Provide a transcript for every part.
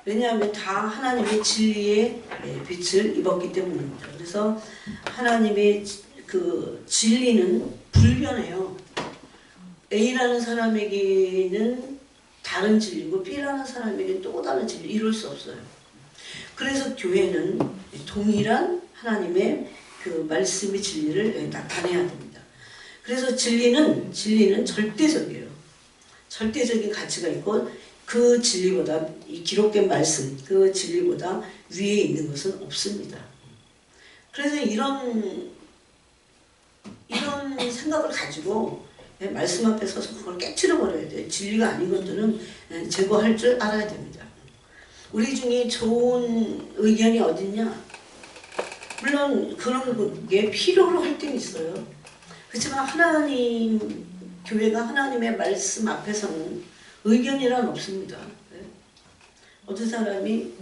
왜냐하면 다 하나님의 진리의 빛을 입었기 때문입니다. 그래서 하나님의 그 진리는 불변해요. A라는 사람에게는 다른 진리고 B라는 사람에게는 또 다른 진리, 이룰 수 없어요. 그래서 교회는 동일한 하나님의 그 말씀의 진리를 나타내야 됩니다. 그래서 진리는 절대적이에요. 절대적인 가치가 있고 그 진리보다, 이 기록된 말씀, 그 진리보다 위에 있는 것은 없습니다. 그래서 이런 생각을 가지고 말씀 앞에 서서 그걸 깨트려 버려야 돼요. 진리가 아닌 것들은 제거할 줄 알아야 됩니다. 우리 중에 좋은 의견이 어딨냐? 물론 그런 게 필요로 할 때는 있어요. 그렇지만 하나님, 교회가 하나님의 말씀 앞에서는 의견이란 없습니다. 어떤 사람이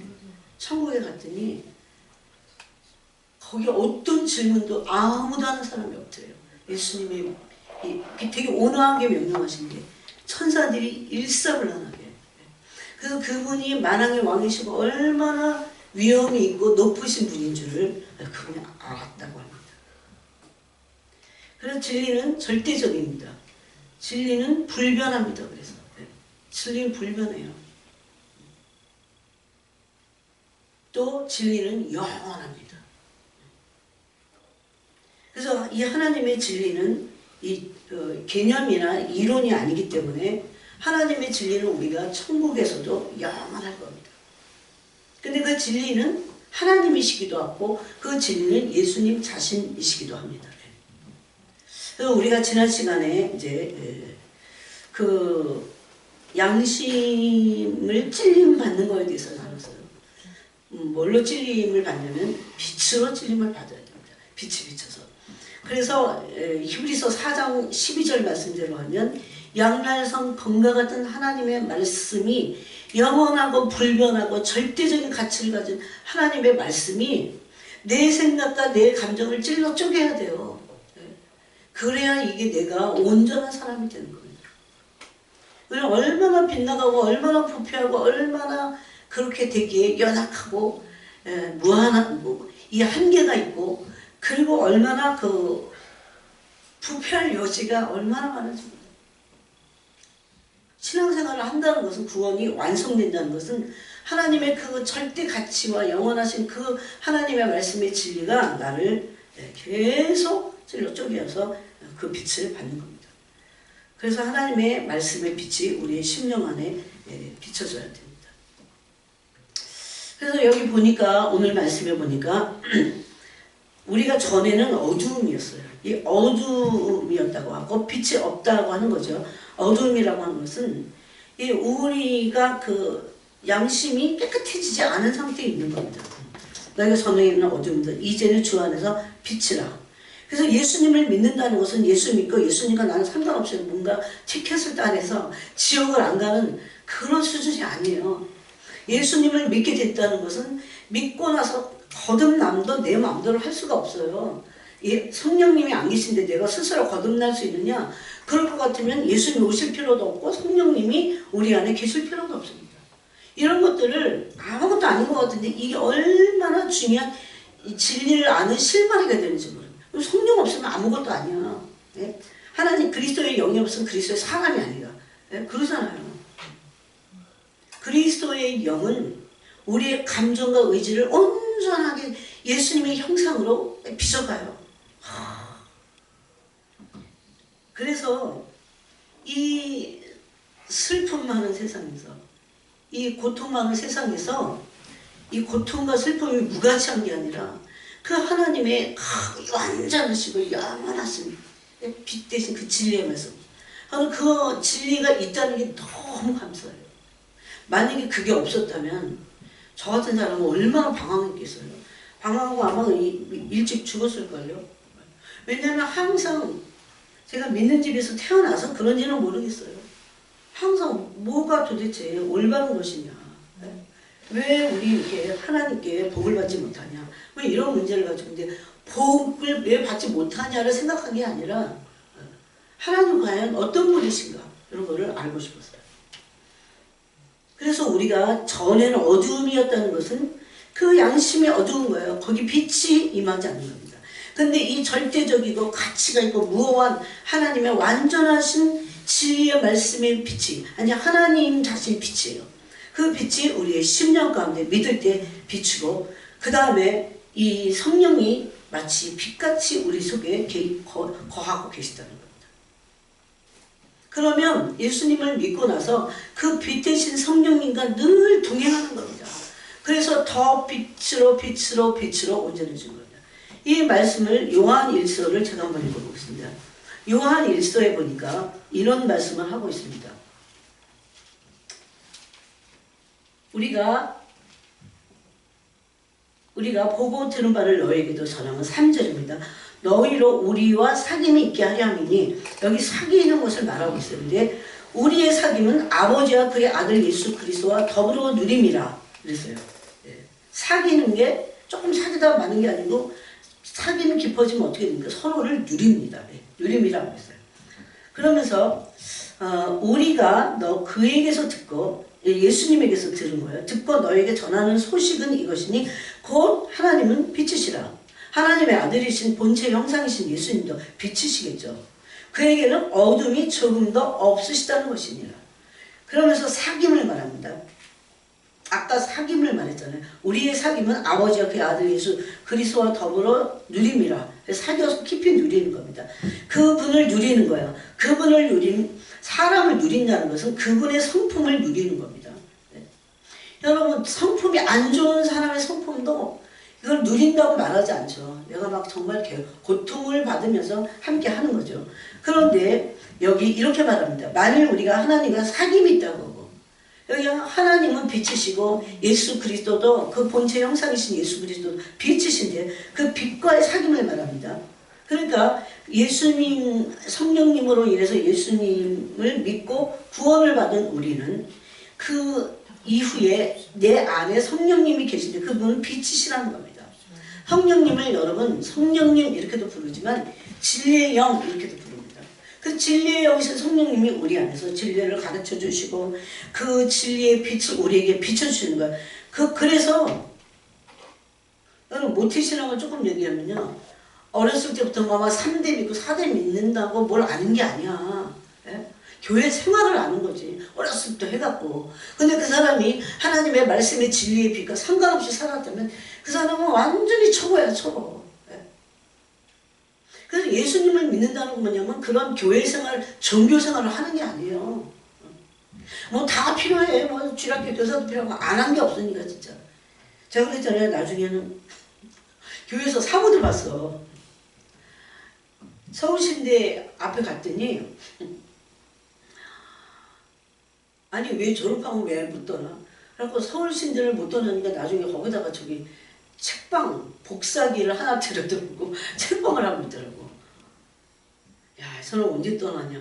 천국에 갔더니 거기 어떤 질문도 아무도 하는 사람이 없대요. 예수님이 되게 온화하게 명령하신 게 천사들이 일사불란하게. 그래서 그분이 만왕의 왕이시고 얼마나 위엄이 있고 높으신 분인 줄을 그분이 알았다고 합니다. 그래서 진리는 절대적입니다. 진리는 불변합니다. 그래서 진리는 불변해요. 또 진리는 영원합니다. 그래서 이 하나님의 진리는 이 개념이나 이론이 아니기 때문에 하나님의 진리는 우리가 천국에서도 영원할 겁니다. 근데 그 진리는 하나님이시기도 하고 그 진리는 예수님 자신이시기도 합니다. 그래서 우리가 지난 시간에 이제 그 양심을 찔림 받는 거에 대해서 나눴어요. 뭘로 찔림을 받냐면 빛으로 찔림을 받아야 됩니다. 빛이 비쳐서. 그래서 히브리서 4장 12절 말씀대로 하면 양날성 검과 같은 하나님의 말씀이 영원하고 불변하고 절대적인 가치를 가진 하나님의 말씀이 내 생각과 내 감정을 찔러 쪼개야 돼요. 그래야 이게 내가 온전한 사람이 되는 거예요. 얼마나 빗나가고 얼마나 부패하고 얼마나 그렇게 되게 연약하고 무한한 이 한계가 있고 그리고 얼마나 그 부패할 여지가 얼마나 많은지. 신앙생활을 한다는 것은 구원이 완성된다는 것은 하나님의 그 절대 가치와 영원하신 그 하나님의 말씀의 진리가 나를 계속 찔러 쪼개어서 그 빛을 받는 겁니다. 그래서 하나님의 말씀의 빛이 우리의 심령 안에 비춰져야 됩니다. 그래서 여기 보니까 오늘 말씀에 보니까 우리가 전에는 어두움이었어요. 이 어두움이었다고 하고 빛이 없다고 하는 거죠. 어두움이라고 하는 것은 이 우리가 그 양심이 깨끗해지지 않은 상태에 있는 겁니다. 너희가 전에 있는 어두움이다. 이제는 주 안에서 빛이라. 그래서 예수님을 믿는다는 것은 예수 믿고 예수님과 나는 상관없이 뭔가 티켓을 따내서 지옥을 안 가는 그런 수준이 아니에요. 예수님을 믿게 됐다는 것은 믿고 나서 거듭남도 내 마음대로 할 수가 없어요. 성령님이 안 계신데 내가 스스로 거듭날 수 있느냐? 그럴 것 같으면 예수님이 오실 필요도 없고 성령님이 우리 안에 계실 필요도 없습니다. 이런 것들을 아무것도 아닌 것 같은데 이게 얼마나 중요한 진리를 아는 실마리가 되는지 모릅니다. 성령 없으면 아무것도 아니야. 하나님 그리스도의 영이 없으면 그리스도의 사람이 아니라 그러잖아요. 그리스도의 영은 우리의 감정과 의지를 온전하게 예수님의 형상으로 빚어가요. 그래서 이 슬픔 많은 세상에서, 이 고통 많은 세상에서 이 고통과 슬픔이 무가치한 게 아니라 그 하나님의 완전하시고 영원하신 빛 대신 그 진리의 말씀, 그 진리가 있다는 게 너무 감사해요. 만약에 그게 없었다면 저 같은 사람은 얼마나 방황했겠어요. 방황하고 아마 일찍 죽었을걸요. 왜냐하면 항상 제가 믿는 집에서 태어나서 그런지는 모르겠어요. 항상 뭐가 도대체 올바른 것이냐, 왜 우리 이렇게 하나님께 복을 받지 못하냐, 왜 이런 문제를 가지고 근데 복을 왜 받지 못하냐를 생각한 게 아니라 하나님 과연 어떤 분이신가 이런 거를 알고 싶었어요. 그래서 우리가 전에는 어두움이었다는 것은 그 양심이 어두운 거예요. 거기 빛이 임하지 않는 겁니다. 근데 이 절대적이고 가치가 있고 무호한 하나님의 완전하신 진리의 말씀의 빛이 아니 하나님 자신의 빛이에요. 그 빛이 우리의 심령 가운데 믿을 때 비추고 그 다음에 이 성령이 마치 빛같이 우리 속에 거하고 계시다는 겁니다. 그러면 예수님을 믿고 나서 그 빛 대신 성령님과 늘 동행하는 겁니다. 그래서 더 빛으로 온전해진 겁니다. 이 말씀을 요한 1서를 제가 한번 읽어보겠습니다. 요한 1서에 보니까 이런 말씀을 하고 있습니다. 우리가 보고 들은 바를 너에게도 전하면 3절입니다. 너희로 우리와 사귐이 있게 하려 함이니 여기 사귀는 것을 말하고 있었는데 우리의 사귐은 아버지와 그의 아들 예수 그리스도와 더불어 누림이라 그랬어요. 사귀는 게 조금 사귀다 마는 게 아니고 사귀는 깊어지면 어떻게 됩니까? 서로를 누립니다. 누림이라고 했어요. 그러면서 우리가 너 그에게서 듣고 예수님에게서 들은 거예요. 듣고 너에게 전하는 소식은 이것이니 곧 하나님은 빛이시라. 하나님의 아들이신 본체 형상이신 예수님도 빛이시겠죠. 그에게는 어둠이 조금도 없으시다는 것이니라. 그러면서 사귐을 말합니다. 아까 사귐을 말했잖아요. 우리의 사귐은 아버지와 그의 아들 예수 그리스도와 더불어 누림이라. 사귀어서 깊이 누리는 겁니다. 그분을 누리는 거예요. 사람을 누린다는 것은 그분의 성품을 누리는 겁니다. 여러분 성품이 안 좋은 사람의 성품도 이걸 누린다고 말하지 않죠. 내가 막 정말 고통을 받으면서 함께 하는 거죠. 그런데 여기 이렇게 말합니다. 만일 우리가 하나님과 사귐이 있다고 하고 여기 하나님은 빛이시고 예수 그리스도도 그 본체 형상이신 예수 그리스도도 빛이신데 그 빛과의 사귐을 말합니다. 그러니까 예수님 성령님으로 인해서 예수님을 믿고 구원을 받은 우리는 그 이후에 내 안에 성령님이 계신데 그분은 빛이시라는 겁니다. 성령님을 여러분 성령님 이렇게도 부르지만 진리의 영 이렇게도 부릅니다. 그 진리의 영이신 성령님이 우리 안에서 진리를 가르쳐 주시고 그 진리의 빛을 우리에게 비춰주시는 거예요. 그래서 여러분 모태신앙을 조금 얘기하면요. 어렸을 때부터 막 3대 믿고 4대 믿는다고 뭘 아는 게 아니야. 예? 교회 생활을 아는 거지. 어렸을 때부터 해갖고. 근데 그 사람이 하나님의 말씀의 진리의 빛과 상관없이 살았다면 그 사람은 완전히 초보야, 초보. 예? 그래서 예수님을 믿는다는 건 뭐냐면 그런 교회 생활, 종교 생활을 하는 게 아니에요. 뭐 다 필요해. 뭐 주일학교 교사도 필요하고 안 한 게 없으니까 진짜. 제가 그랬잖아요. 나중에는 교회에서 사고를 봤어. 서울신대 앞에 갔더니 아니 왜 졸업하면 왜 못 떠나? 그래갖고 서울신대를 못 떠나니까 나중에 거기다가 저기 책방 복사기를 하나 들여두고 책방을 하고 있더라고. 야, 저는 언제 떠나냐?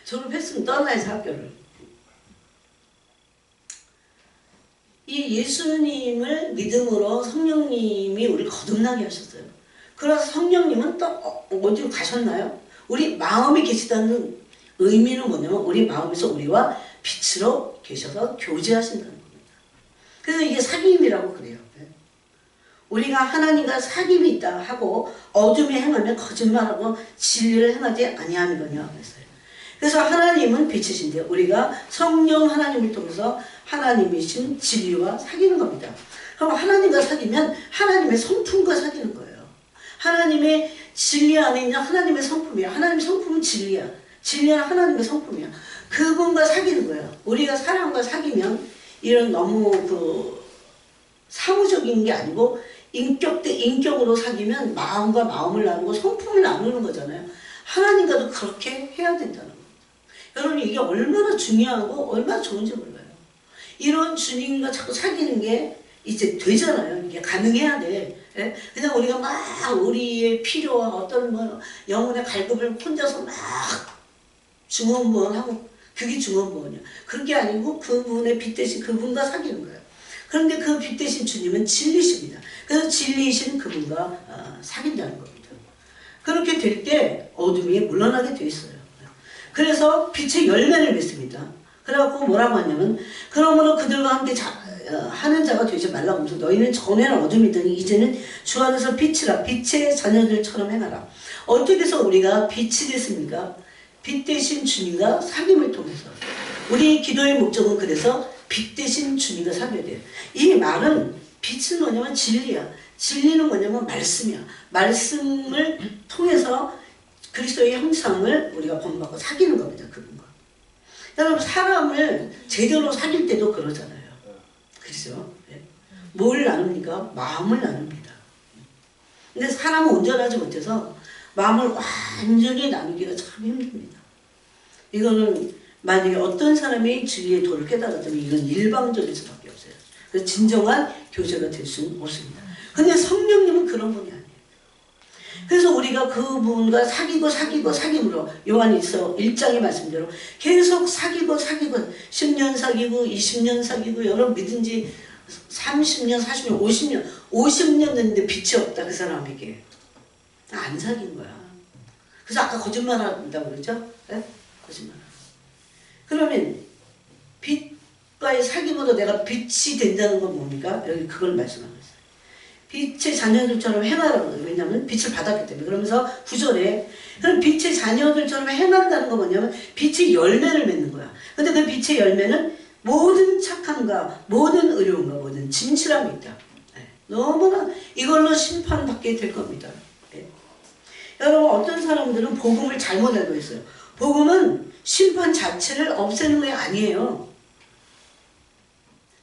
졸업했으면 떠나야지 학교를. 이 예수님을 믿음으로 성령님이 우리를 거듭나게 하셨어요. 그래서 성령님은 또 어디로 가셨나요? 우리 마음에 계시다는 의미는 뭐냐면 우리 마음에서 우리와 빛으로 계셔서 교제하신다는 겁니다. 그래서 이게 사귐이라고 그래요. 우리가 하나님과 사귐이 있다 하고 어둠에 행하면 거짓말하고 진리를 행하지 아니하느냐 그랬어요. 그래서 하나님은 빛이신데 우리가 성령 하나님을 통해서 하나님이신 진리와 사귀는 겁니다. 그럼 하나님과 사귀면 하나님의 성품과 사귀는 거예요. 하나님의 진리 안에 있는 하나님의 성품이야. 하나님의 성품은 진리야. 진리는 하나님의 성품이야. 그분과 사귀는 거예요. 우리가 사람과 사귀면 이런 너무 사무적인 게 아니고 인격 대 인격으로 사귀면 마음과 마음을 나누고 성품을 나누는 거잖아요. 하나님과도 그렇게 해야 된다는 겁니다. 여러분 이게 얼마나 중요하고 얼마나 좋은지 몰라요. 이런 주님과 자꾸 사귀는 게 이제 되잖아요. 이게 가능해야 돼. 예? 그냥 우리가 막 우리의 필요와 어떤 뭐 영혼의 갈급을 혼자서 막 중언부언하고 그게 중언부언이야. 그게 아니고 그분의 빛 대신 그분과 사귀는 거예요. 그런데 그 빛 대신 주님은 진리십니다. 그래서 진리이신 그분과 사귄다는 겁니다. 그렇게 될 때 어둠이 물러나게 돼 있어요. 그래서 빛의 열매를 맺습니다. 그래갖고 뭐라고 하냐면 그러므로 그들과 함께 하는 자가 되지 말라고 하면서 너희는 전에는 어둠이더니 이제는 주 안에서 빛이라 빛의 자녀들처럼 행하라. 어떻게 해서 우리가 빛이 됐습니까? 빛 대신 주님과 사귐을 통해서. 우리 기도의 목적은 그래서 빛 대신 주님과 사귀어야 돼요. 이 말은 빛은 뭐냐면 진리야. 진리는 뭐냐면 말씀이야. 말씀을 통해서 그리스도의 형상을 우리가 본받고 사귀는 겁니다. 그분과. 여러분 사람을 제대로 사귈 때도 그러잖아요. 그렇죠? 뭘 나눕니까? 마음을 나눕니다. 근데 사람은 온전하지 못해서 마음을 완전히 나누기가 참 힘듭니다. 이거는 만약에 어떤 사람이 진리의 도를 깨달았다면 이건 일방적일 수밖에 없어요. 그래서 진정한 교제가 될 수는 없습니다. 근데 성령님은 그런 분이 아니에요. 그래서 우리가 그분과 사귐으로 요한일서 1장의 말씀대로 계속 사귀고 10년 사귀고 20년 사귀고 여러분 믿은지 30년 40년 50년 됐는데 빛이 없다 그 사람에게. 안 사귄 거야. 그래서 아까 거짓말 한다고 그러죠? 네? 거짓말. 그러면 빛과의 사귐으로 내가 빛이 된다는 건 뭡니까? 여기 그걸 말씀하고 있어요. 빛의 자녀들처럼 행하라고 해요. 왜냐하면 빛을 받았기 때문에. 그러면서 9절에 그럼 빛의 자녀들처럼 행한다는 건 뭐냐면 빛의 열매를 맺는 거야. 근데 그 빛의 열매는 모든 착함과 모든 의로움과 모든 진실함이 있다. 네. 너무나 이걸로 심판받게 될 겁니다. 네. 여러분 어떤 사람들은 복음을 잘못 알고 있어요. 복음은 심판 자체를 없애는 게 아니에요.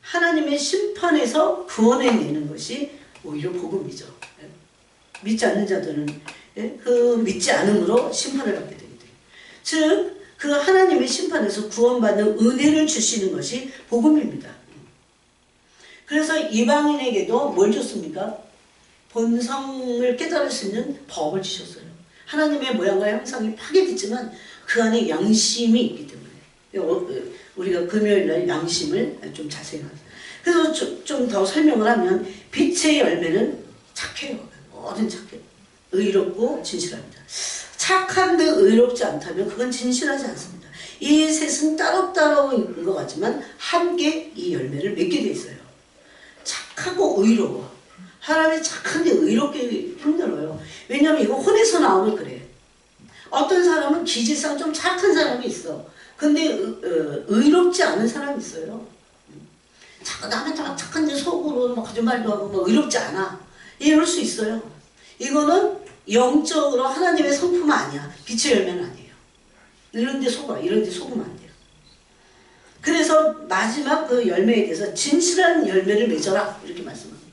하나님의 심판에서 구원해내는 것이 오히려 복음이죠. 믿지 않는 자들은 그 믿지 않음으로 심판을 받게 되게 돼요. 즉 그 하나님의 심판에서 구원받는 은혜를 주시는 것이 복음입니다. 그래서 이방인에게도 뭘 줬습니까? 본성을 깨달을 수 있는 법을 주셨어요. 하나님의 모양과 형상이 파괴됐지만 그 안에 양심이 있기 때문에 우리가 금요일날 양심을 좀 자세히 하세요. 그래서 좀 더 설명을 하면 빛의 열매는 착해요. 뭐든 착해요. 의롭고 진실합니다. 착한데 의롭지 않다면 그건 진실하지 않습니다. 이 셋은 따로따로인 것 같지만 함께 이 열매를 맺게 돼 있어요. 착하고 의로워. 사람이 착한데 의롭게 힘들어요. 왜냐하면 이거 혼에서 나오면 그래. 어떤 사람은 기질상 좀 착한 사람이 있어. 근데 의롭지 않은 사람이 있어요. 남의 착한데 속으로 막 거짓말도 하고 뭐 의롭지 않아. 이럴 수 있어요. 이거는 영적으로 하나님의 성품 아니야. 빛의 열매는 아니에요. 이런데 속아. 이런데 속으면 안 돼요. 그래서 마지막 그 열매에 대해서 진실한 열매를 맺어라. 이렇게 말씀합니다.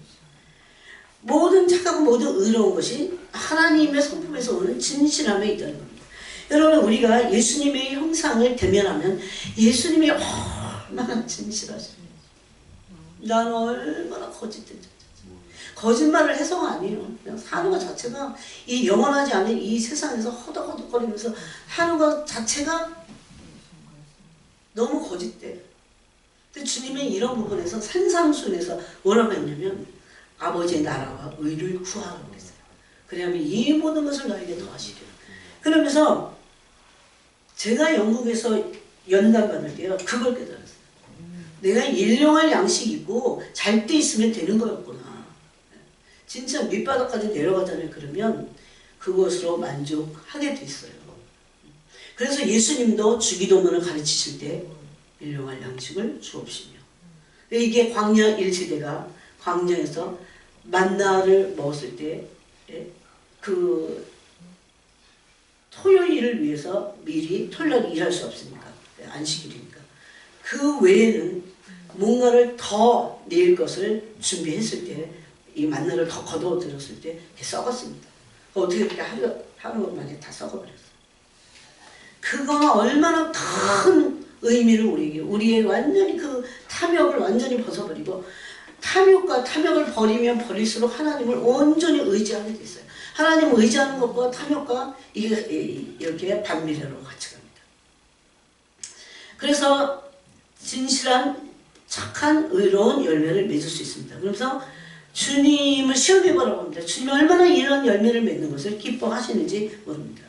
모든 착하고 모든 의로운 것이 하나님의 성품에서 오는 진실함에 있다는 겁니다. 여러분 우리가 예수님의 형상을 대면하면 예수님이 얼마나 진실하십니까? 난 얼마나 거짓된 자지. 거짓말을 해서가 아니에요. 그냥 사는 것 자체가 이 영원하지 않은 이 세상에서 허덕허덕거리면서 하는 것 자체가 너무 거짓돼. 근데 주님은 이런 부분에서 산상순에서 뭐라고 했냐면 아버지의 나라와 의를 구하라고 했어요. 그러면 이 모든 것을 너에게 더하시리라. 그러면서 제가 영국에서 연단 받을 때요 그걸 깨달았어요. 내가 일용할 양식이 있고 잘 때 있으면 되는 거였구나. 진짜 밑바닥까지 내려가잖아요. 그러면 그것으로 만족하게 됐어요. 그래서 예수님도 주기도문을 가르치실 때 일용할 양식을 주옵시며 이게 광야 1세대가 광야에서 만나를 먹었을 때 그 토요일을 위해서 미리 토요일날 일할 수 없으니까 안식일이니까 그 외에는 뭔가를 더 내일 것을 준비했을 때 이 만나를 더 거두어 들었을 때 썩었습니다. 어떻게 그렇게 하루 만에 다 썩어버렸어요. 그거는 얼마나 큰 의미를 우리의 완전히 그 탐욕을 완전히 벗어버리고 탐욕을 버리면 버릴수록 하나님을 온전히 의지하게 됐어요. 하나님을 의지하는 것과 탐욕과 이게 이렇게 반비례로 같이 갑니다. 그래서 진실한 착한 의로운 열매를 맺을 수 있습니다. 그래서 주님을 시험해보라고 합니다. 주님이 얼마나 이런 열매를 맺는 것을 기뻐하시는지 모릅니다.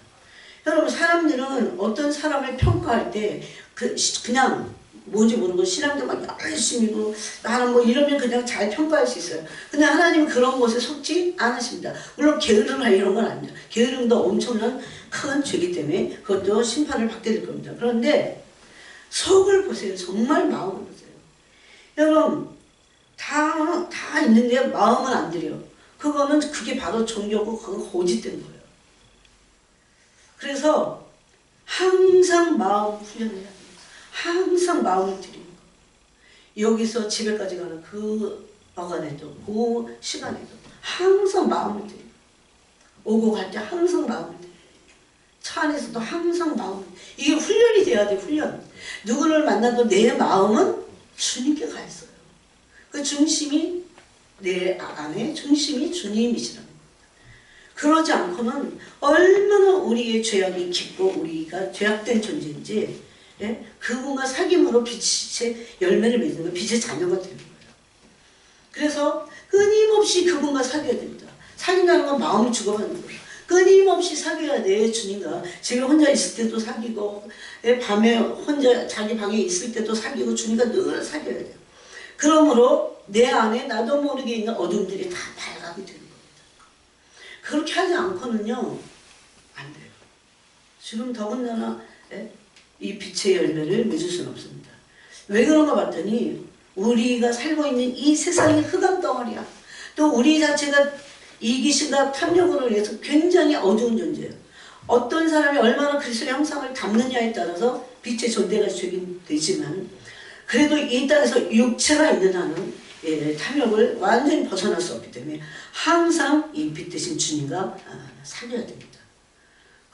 여러분 사람들은 어떤 사람을 평가할 때 그냥 뭔지 모르고 신앙도 막 열심히 고 나는 뭐 이러면 그냥 잘 평가할 수 있어요. 근데 하나님은 그런 것에 속지 않으십니다. 물론 게으름이나 이런 건 아닙니다. 게으름도 엄청난 큰 죄이기 때문에 그것도 심판을 받게 될 겁니다. 그런데 속을 보세요. 정말 마음을 보세요. 여러분 다 있는데 마음은 안 들여. 그거는 그게 바로 종교고 그건 고짓된 거예요. 그래서 항상 마음 훈련해야 돼요. 항상 마음을 들이는 거. 여기서 집에까지 가는 그 어간에도 그 시간에도 항상 마음을 들이고 오고 갈 때 항상 마음을 들이고 차 안에서도 항상 마음을 이게 훈련이 돼야 돼. 훈련. 누구를 만나도 내 마음은 주님께 가 있어요. 그 중심이 내 안에 중심이 주님이시라는 겁니다. 그러지 않고는 얼마나 우리의 죄악이 깊고 우리가 죄악된 존재인지 예? 그분과 사귐으로 빛의 열매를 맺는 건 빛의 자녀가 되는 거예요. 그래서 끊임없이 그분과 사귀어야 됩니다. 사귄다는 건 마음을 주고받는 거예요. 끊임없이 사귀어야 돼. 주님과 집에 혼자 있을 때도 사귀고 예? 밤에 혼자 자기 방에 있을 때도 사귀고 주님과 늘 사귀어야 돼요. 그러므로 내 안에 나도 모르게 있는 어둠들이 다 발각이 되는 겁니다. 그렇게 하지 않고는요 안 돼요. 지금 더군다나 예? 이 빛의 열매를 맺을 수는 없습니다. 왜 그런가 봤더니 우리가 살고 있는 이 세상이 흑암 덩어리야. 또 우리 자체가 이기심과 탐욕으로 인해서 굉장히 어두운 존재예요. 어떤 사람이 얼마나 그리스도의 형상을 담느냐에 따라서 빛의 존재가 되지만 그래도 이 땅에서 육체가 있는 한은 예, 탐욕을 완전히 벗어날 수 없기 때문에 항상 이 빛 대신 주님과 사귀어야 됩니다.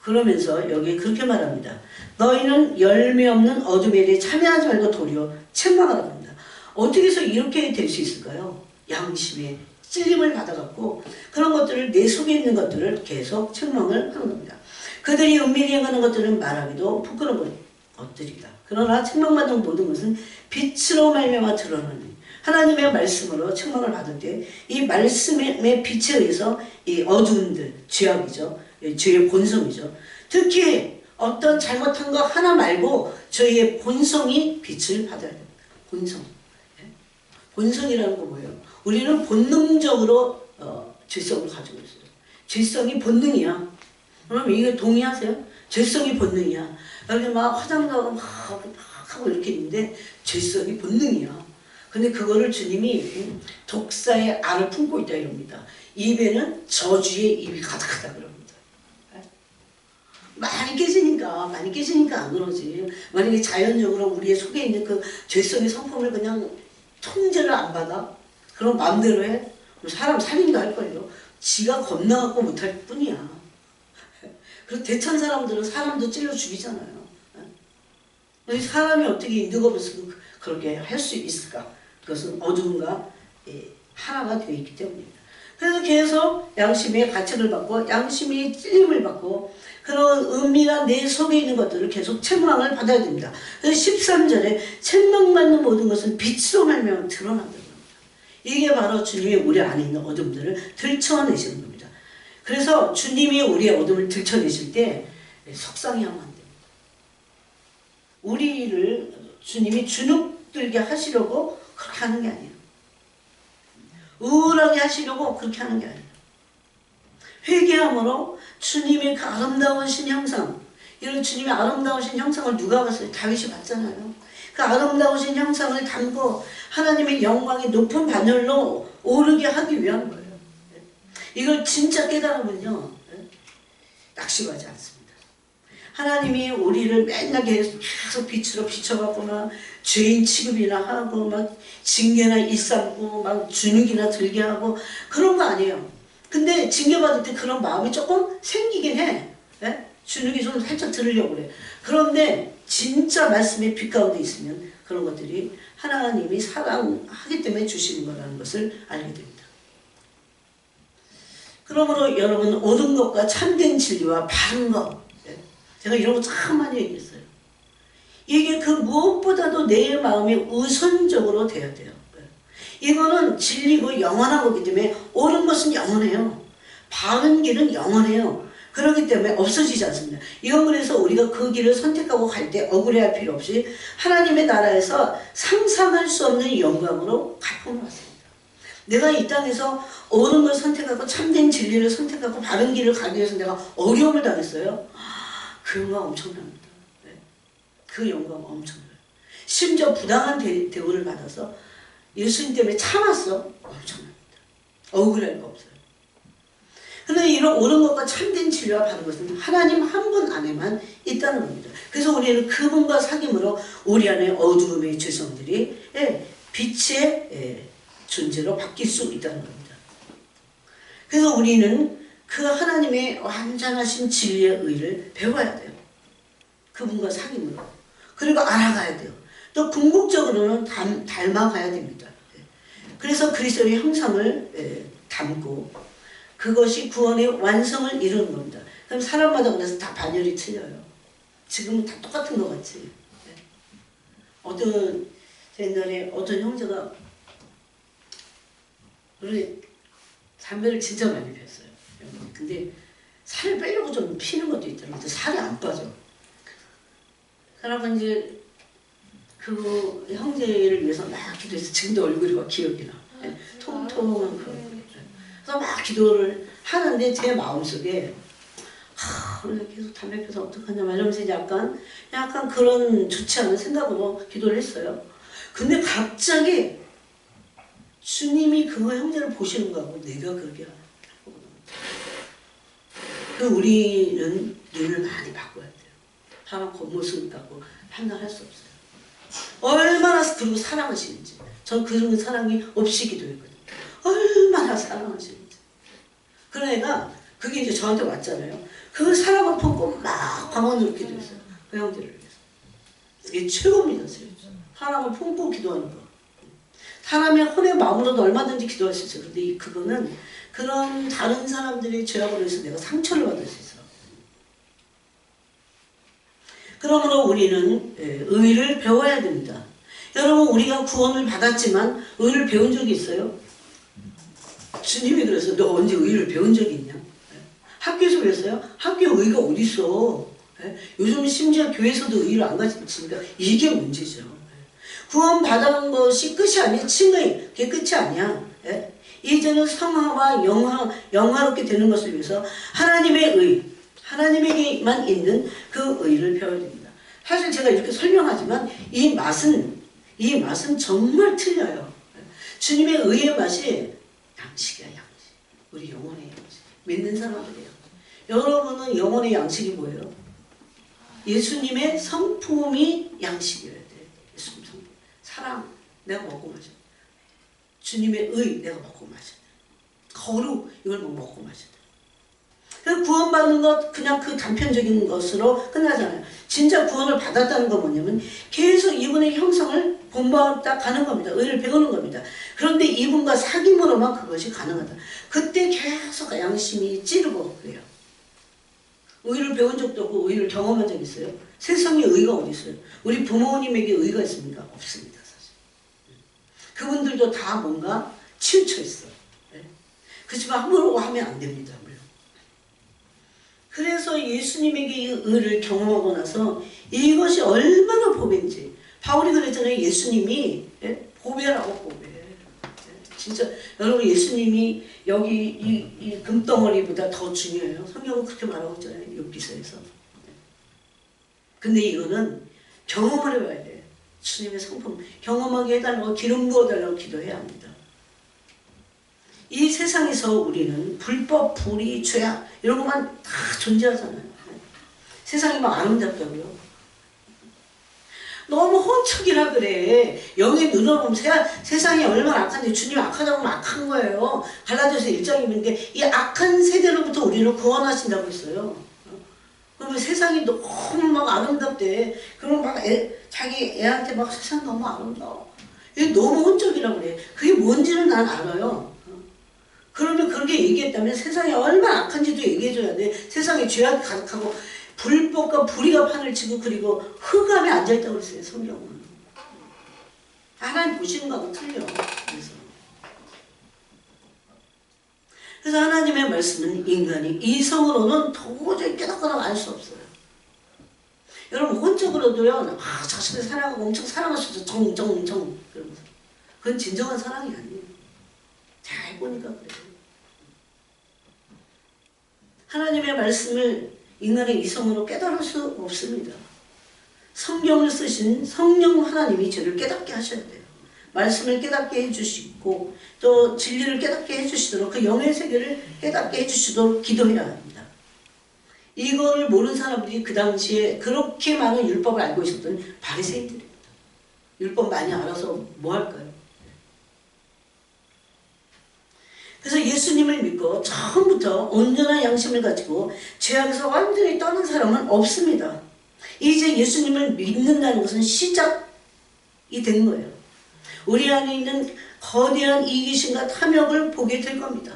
그러면서 여기 그렇게 말합니다. 너희는 열매 없는 어둠에 대해 참여하지 말고 도리어 책망하라고 합니다. 어떻게 해서 이렇게 될 수 있을까요? 양심에 찔림을 받아갖고 그런 것들을 내 속에 있는 것들을 계속 책망을 하는 겁니다. 그들이 은밀히 행하는 것들은 말하기도 부끄러운 것들이다. 그러나 책망받은 모든 것은 빛으로 말미암아 드러나는 하나님의 말씀으로 책망을 받을 때 이 말씀의 빛에 의해서 이 어두움들, 죄악이죠. 죄의 본성이죠. 특히 어떤 잘못한 거 하나 말고 저희의 본성이 빛을 받아야 됩니다. 본성. 본성이라는 건 뭐예요? 우리는 본능적으로 죄성을 가지고 있어요. 죄성이 본능이야. 그럼 이게 동의하세요? 죄성이 본능이야. 이렇게 막 화장도 막 하고 이렇게 있는데 죄성이 본능이야. 근데 그거를 주님이 독사의 알을 품고 있다 이럽니다. 입에는 저주의 입이 가득하다 그럽니다. 많이 깨지니까 안 그러지. 만약에 자연적으로 우리의 속에 있는 그 죄성의 성품을 그냥 통제를 안 받아? 그럼 마음대로 해? 그럼 사람 살인도 할 거예요. 지가 겁나갖고 못할 뿐이야. 그리고 대천 사람들은 사람도 찔러 죽이잖아요. 사람이 어떻게 인도가 없어서 그렇게 할 수 있을까? 그것은 어둠과 하나가 되어 있기 때문입니다. 그래서 계속 양심의 가책을 받고 양심의 찔림을 받고 그런 은밀한 내 속에 있는 것들을 계속 책망을 받아야 됩니다. 그래서 13절에 책망받는 모든 것은 빛으로 말미암아 드러난다고 합니다. 이게 바로 주님이 우리 안에 있는 어둠들을 들춰내시는 겁니다. 그래서 주님이 우리의 어둠을 들춰내실 때 속상해하면 안 됩니다. 우리를 주님이 주눅들게 하시려고 그렇게 하는 게 아니에요. 우울하게 하시려고 그렇게 하는 게 아니에요. 회개함으로 주님의 그 아름다우신 형상, 이런 주님의 아름다우신 형상을 누가 봤어요? 다윗이 봤잖아요. 그 아름다우신 형상을 담고 하나님의 영광의 높은 반열로 오르게 하기 위한 거예요. 이걸 진짜 깨달으면요, 낙심하지 않습니다. 하나님이 우리를 맨날 계속 빛으로 비춰갖고 막 죄인 취급이나 하고 막 징계나 일삼고 막 주눅이나 들게 하고 그런 거 아니에요. 근데 징계받을 때 그런 마음이 조금 생기긴 해. 네? 주눅이 좀 살짝 들으려고 그래. 그런데 진짜 말씀의 빛 가운데 있으면 그런 것들이 하나님이 사랑하기 때문에 주시는 거라는 것을 알게 됩니다. 그러므로 여러분 옳은 것과 참된 진리와 바른 것, 제가 이런 거 참 많이 얘기했어요. 이게 그 무엇보다도 내 마음이 우선적으로 돼야 돼요. 이거는 진리고 영원한 거기 때문에 옳은 것은 영원해요. 바른 길은 영원해요. 그렇기 때문에 없어지지 않습니다. 이건 그래서 우리가 그 길을 선택하고 갈 때 억울해할 필요 없이 하나님의 나라에서 상상할 수 없는 영광으로 갚음을 받습니다. 내가 이 땅에서 옳은 걸 선택하고 참된 진리를 선택하고 바른 길을 가기 위해서 내가 어려움을 당했어요. 그 영광 엄청납니다. 네. 그 영광 엄청나요. 심지어 부당한 대우를 받아서 예수님 때문에 참았어. 엄청납니다. 억울할 거 없어요. 그런데 이런 옳은 것과 참된 진리와 바른 것은 하나님 한 분 안에만 있다는 겁니다. 그래서 우리는 그분과 사귐으로 우리 안에 어두움의 죄성들이 빛의 존재로 바뀔 수 있다는 겁니다. 그래서 우리는 그 하나님의 완전하신 진리의 의를 배워야 돼요. 그분과 사귐으로. 그리고 알아가야 돼요. 또 궁극적으로는 닮아가야 됩니다. 그래서 그리스도의 형상을 담고 그것이 구원의 완성을 이루는 겁니다. 그럼 사람마다 그래서 다 반열이 틀려요. 지금은 다 똑같은 것 같지. 어떤 옛날에 어떤 형제가 우리 담배를 진짜 많이 피웠어요. 근데 살을 빼려고 좀 피는 것도 있더라고요. 살이 안 빠져. 그러면 이제 그 형제를 위해서 막 기도해서 지금도 얼굴이 막 기억이 나. 통통한 그런 거. 그래서 막 기도를 하는데 제 마음속에 우리가 계속 담배 피워서 어떡하냐 이러면서 약간 그런 좋지 않은 생각으로 기도를 했어요. 근데 갑자기 주님이 그 형제를 보시는 거하고 내가 그렇게 하고 그 우리는 눈을 많이 바꿔야 돼요. 사람 겉모습을 갖고 판단할 수 없어요. 얼마나 그리고 사랑하시는지. 전 그런 사랑이 없이 기도했거든요. 얼마나 사랑하시는지. 그런 애가 그게 이제 저한테 왔잖아요. 그 사랑을 품고 막 방언으로 기도했어요. 그 형제를 위해서. 이게 최고입니다. 사랑을 품고 기도하는 거. 사람의 혼의 마음으로도 얼마든지 기도할 수 있어요. 근데 그거는 그런 다른 사람들의 죄악으로 해서 내가 상처를 받을 수 있어. 그러므로 우리는 의를 배워야 됩니다. 여러분 우리가 구원을 받았지만 의를 배운 적이 있어요? 주님이 그래서 너 언제 의를 배운 적이 있냐? 학교에서 배웠어요? 학교에 의가 어디 있어? 요즘 심지어 교회에서도 의를 안 가르치니까 이게 문제죠. 구원 받은 것이 끝이 아니야. 칭의 그게 끝이 아니야. 이제는 성화와 영화롭게 되는 것을 위해서 하나님의 의, 하나님에게만 있는 그 의를 배워야 됩니다. 사실 제가 이렇게 설명하지만 이 맛은 정말 틀려요. 주님의 의의 맛이 양식이야, 양식. 우리 영혼의 양식. 믿는 사람들의 양식. 여러분은 영혼의 양식이 뭐예요? 예수님의 성품이 양식이어야 돼. 예수님 성품. 사랑, 내가 먹고 마셔. 주님의 의, 내가 먹고 마셔. 거룩, 이걸 먹고 마셔. 그 구원받는 것, 그냥 그 단편적인 것으로 끝나잖아요. 진짜 구원을 받았다는 건 뭐냐면 계속 이분의 형상을 본받아 가는 겁니다. 의를 배우는 겁니다. 그런데 이분과 사귐으로만 그것이 가능하다. 그때 계속 양심이 찌르고 그래요. 의를 배운 적도 없고 의를 경험한 적 있어요? 세상에 의가 어디 있어요? 우리 부모님에게 의가 있습니까? 없습니다. 사실. 그분들도 다 뭔가 치우쳐 있어. 그렇지만 함부로 하면 안 됩니다. 그래서 예수님에게 이 의를 경험하고 나서 이것이 얼마나 보배인지. 바울이 그랬잖아요. 예수님이 보배라고 보배. 진짜 여러분 예수님이 여기 이 금덩어리보다 더 중요해요. 성경은 그렇게 말하고 있잖아요. 욥기서에서. 근데 이거는 경험을 해봐야 돼. 주님의 성품 경험하게 해달라고 기름 부어달라고 기도해야 합니다. 이 세상에서 우리는 불법, 불의, 죄악 이런 것만 다 존재하잖아요. 세상이 막 아름답다고요. 너무 혼척이라 그래. 영의 눈으로 보면 세상이 얼마나 악한데 주님이 악하다고 하면 악한 거예요. 갈라디아서 1장인데 이 악한 세대로부터 우리를 구원하신다고 했어요. 그러면 세상이 너무 막 아름답대. 그러면 막 자기 애한테 막 세상 너무 아름다워. 이게 너무 혼적이라 그래. 그게 뭔지는 난 알아요. 그러면 그렇게 얘기했다면 세상이 얼마나 악한지도 얘기해줘야 돼. 세상에 죄악이 가득하고 불법과 불의가 판을 치고 그리고 흑암에 앉아있다고 그랬어요. 성경은. 하나님 보시는 거하고 틀려. 그래서 하나님의 말씀은 인간이 이성으로는 도저히 깨닫거나 알 수 없어요. 여러분 혼적으로도요, 자식을 사랑하고 엄청 사랑할 수 있어. 정정정 그러면서. 그건 진정한 사랑이 아니에요. 잘 보니까 그래요. 하나님의 말씀을 인간의 이성으로 깨달을 수 없습니다. 성경을 쓰신 성령 하나님이 저를 깨닫게 하셔야 돼요. 말씀을 깨닫게 해주시고 또 진리를 깨닫게 해주시도록 그 영의 세계를 깨닫게 해주시도록 기도해야 합니다. 이거를 모르는 사람들이 그 당시에 그렇게 많은 율법을 알고 있었던 바리새인들입니다. 율법 많이 알아서 뭐 할까요? 그래서 예수님을 믿고 처음부터 온전한 양심을 가지고 죄악에서 완전히 떠난 사람은 없습니다. 이제 예수님을 믿는다는 것은 시작이 된 거예요. 우리 안에 있는 거대한 이기심과 탐욕을 보게 될 겁니다.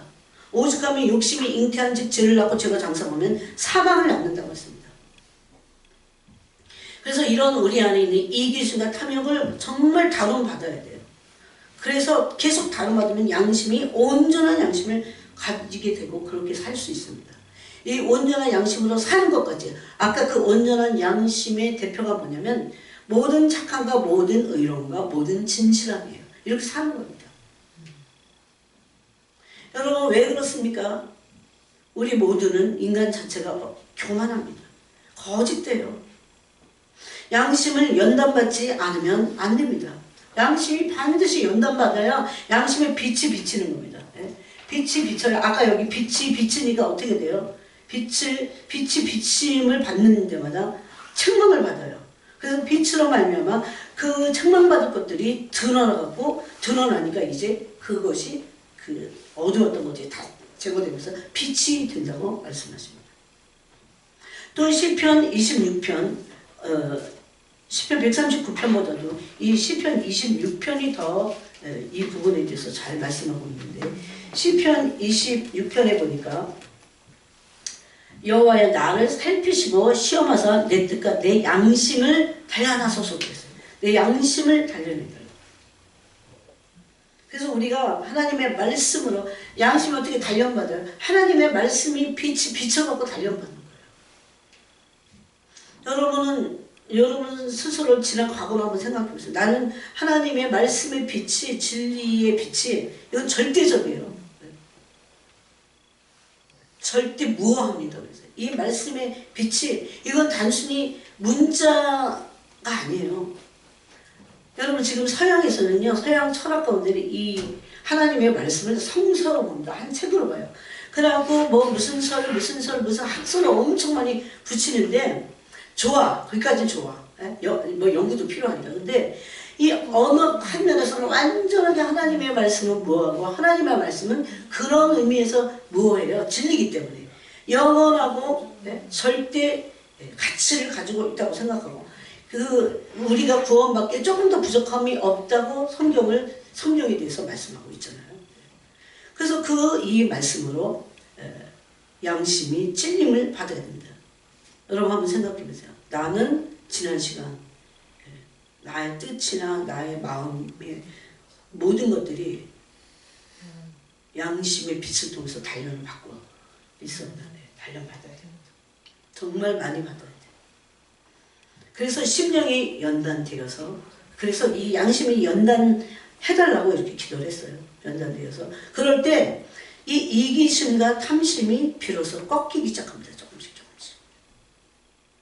오죽하면 욕심이 잉태한 즉 죄를 낳고 죄가 장성하면 사망을 낳는다고 했습니다. 그래서 이런 우리 안에 있는 이기심과 탐욕을 정말 다룬받아야 돼요. 그래서 계속 다룬받으면 양심이 온전한 양심을 가지게 되고 그렇게 살 수 있습니다. 이 온전한 양심으로 사는 것까지, 아까 그 온전한 양심의 대표가 뭐냐면 모든 착함과 모든 의로움과 모든 진실함이에요. 이렇게 사는 겁니다. 여러분 왜 그렇습니까? 우리 모두는 인간 자체가 교만합니다. 거짓돼요. 양심을 연단받지 않으면 안 됩니다. 양심이 반드시 연단받아야 양심의 빛이 비치는 겁니다. 빛이 비쳐요. 아까 여기 빛이 비치니까 어떻게 돼요? 빛이 비침을 받는 데마다 책망을 받아요. 그래서 빛으로 말미암아 그 책망받을 것들이 드러나니까 이제 그것이 그 어두웠던 것이 다 제거되면서 빛이 된다고 말씀하십니다. 또 시편 26편 시편 139편보다도 이 시편 26편이 더 이 부분에 대해서 잘 말씀하고 있는데, 시편 26편에 보니까 여호와여 나를 살피시고 시험하사 내 뜻과 내 양심을 단련하소서 그랬어요. 내 양심을 단련해달라고. 그래서 우리가 하나님의 말씀으로 양심을 어떻게 단련받아요? 하나님의 말씀이 빛이 비춰갖고 단련받는 거예요. 여러분 스스로 지난 과거를 한번 생각해 보세요. 나는 하나님의 말씀의 빛이, 진리의 빛이, 이건 절대적이에요. 절대 무어합니다. 그래서 이 말씀의 빛이, 이건 단순히 문자가 아니에요. 여러분 지금 서양에서는요, 서양 철학 가운데 이 하나님의 말씀을 성서로 봅니다. 한 책으로 봐요. 그래갖고 뭐 무슨 학설을 엄청 많이 붙이는데 좋아. 거기까지는 좋아. 뭐 연구도 필요하니까. 근데 이 어느 한 면에서는 완전하게 하나님의 말씀은 무어하고 하나님의 말씀은 그런 의미에서 무어해요. 진리기 때문에. 영원하고 절대 가치를 가지고 있다고 생각하고, 우리가 구원받기에 조금 더 부족함이 없다고 성경에 대해서 말씀하고 있잖아요. 그래서 이 말씀으로 양심이 찔림을 받아야 됩니다. 여러분 한번 생각해 보세요. 나는 지난 시간 나의 뜻이나 나의 마음의 모든 것들이 양심의 빛을 통해서 단련을 받고 있습니다. 단련받아야 됩니다. 정말 많이 받아야 돼요. 그래서 심령이 연단되어서, 그래서 이 양심이 연단해달라고 이렇게 기도를 했어요. 연단되어서. 그럴 때 이 이기심과 탐심이 비로소 꺾이기 시작합니다. 조금씩.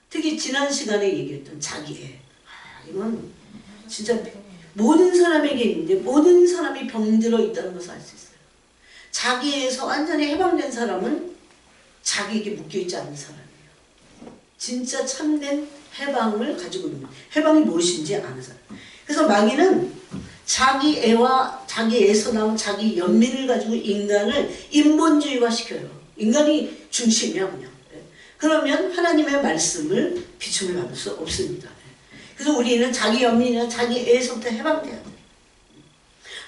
특히 지난 시간에 얘기했던 자기애. 이건 진짜 모든 사람에게 있는데 모든 사람이 병들어 있다는 것을 알 수 있어요. 자기애에서 완전히 해방된 사람은 자기에게 묶여있지 않은 사람이에요. 진짜 참된 해방을 가지고 있는, 해방이 무엇인지 아는 사람. 그래서 마귀는 자기애와 자기애에서 나온 자기 연민을 가지고 인간을 인본주의화 시켜요. 인간이 중심이야 그냥. 그러면 하나님의 말씀을 비춤을 받을 수 없습니다. 그래서 우리는 자기 연민이나 자기 애에서부터 해방돼야 돼요.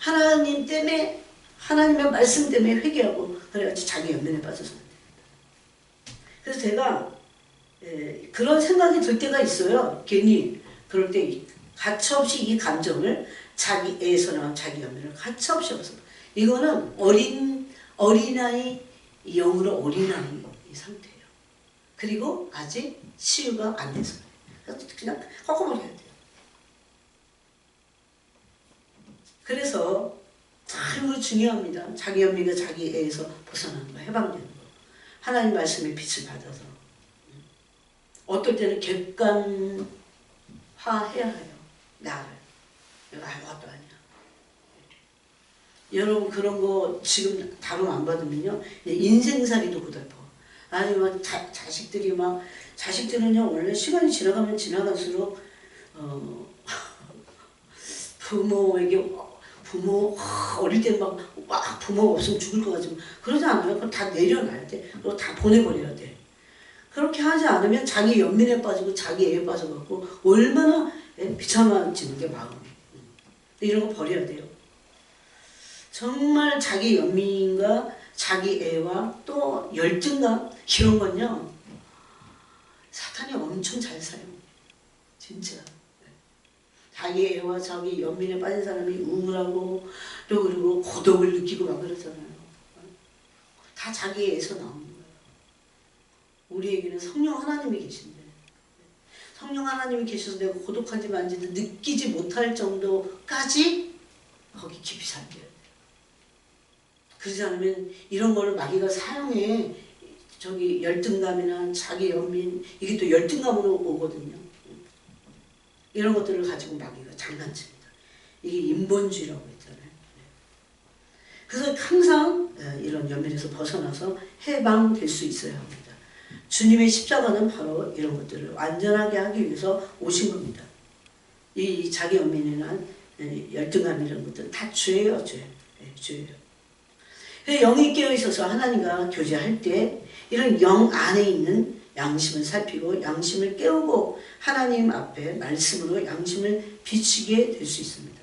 하나님 때문에, 하나님의 말씀 때문에 회개하고 그래야지 자기 연민에 빠져서 안 돼요. 그래서 제가 그런 생각이 들 때가 있어요. 괜히 그럴 때 가차없이 이 감정을 자기 애에서 나온 자기 연민을 가차없이 없어. 이거는 어린아이 영으로 어린아이 상태예요. 그리고 아직 치유가 안 돼서 그냥 꺾어버려야 돼요. 그래서 참 중요합니다. 자기 연민과 자기 애에서 벗어나는 거, 해방되는 거. 하나님 말씀의 빛을 받아서. 어떨 때는 객관화해야 해요. 나를. 내가 아무것도 아니야. 여러분 그런 거 지금 다름 안 받으면요. 인생살이도 고달퍼. 아니 막 자식들은요 원래 시간이 지나가면 지나갈수록 부모 어릴 때 막 부모가 없으면 죽을 것 같지만 그러지 않아요. 그럼 다 내려놔야 돼. 그리고 다 보내버려야 돼. 그렇게 하지 않으면 자기 연민에 빠지고 자기 애에 빠져갖고 얼마나 비참해지는 게 마음이. 이런 거 버려야 돼요. 정말 자기 연민과 자기 애와 또 열등감 이런 건요 사탄이 엄청 잘 사용해요. 진짜. 자기 애와 자기 연민에 빠진 사람이 우울하고 또 그리고 고독을 느끼고 막 그러잖아요. 다 자기 애에서 나오는 거예요. 우리에게는 성령 하나님이 계신데 성령 하나님이 계셔서 내가 고독한지 만지도 느끼지 못할 정도까지 거기 깊이 살게요. 그러지 않으면 이런 거를 마귀가 사용해. 저기 열등감이나 자기 연민 이게 또 열등감으로 오거든요. 이런 것들을 가지고 마귀가 장난칩니다. 이게 인본주의라고 했잖아요. 그래서 항상 이런 연민에서 벗어나서 해방될 수 있어야 합니다. 주님의 십자가는 바로 이런 것들을 완전하게 하기 위해서 오신 겁니다. 이 자기 연민이나 열등감 이런 것들은 다 죄예요. 죄예요. 영이 깨어있어서 하나님과 교제할 때 이런 영 안에 있는 양심을 살피고 양심을 깨우고 하나님 앞에 말씀으로 양심을 비추게 될 수 있습니다.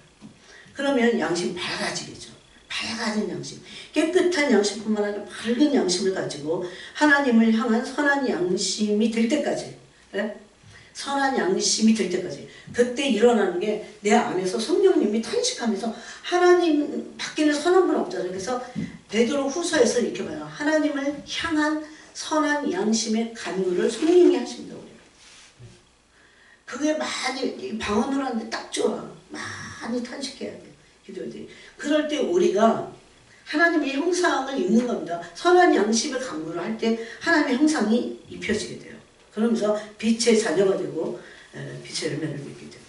그러면 양심이 밝아지겠죠. 밝아진 양심, 깨끗한 양심뿐만 아니라 밝은 양심을 가지고 하나님을 향한 선한 양심이 될 때까지 선한 양심이 될 때까지 그때 일어나는 게 내 안에서 성령님이 탄식하면서 하나님 밖에는 선한 분 없잖아요. 그래서 베드로 후서에서 이렇게 봐요. 하나님을 향한 선한 양심의 간구를 성령이 하신다고 그래요. 그게 많이 방언으로 하는데 딱 좋아. 많이 탄식해야 돼요. 기도들이. 그럴 때 우리가 하나님의 형상을 입는 겁니다. 선한 양심의 간구를 할 때 하나님의 형상이 입혀지게 돼요. 그러면서 빛의 자녀가 되고 빛의 열매를 맺게 됩니다.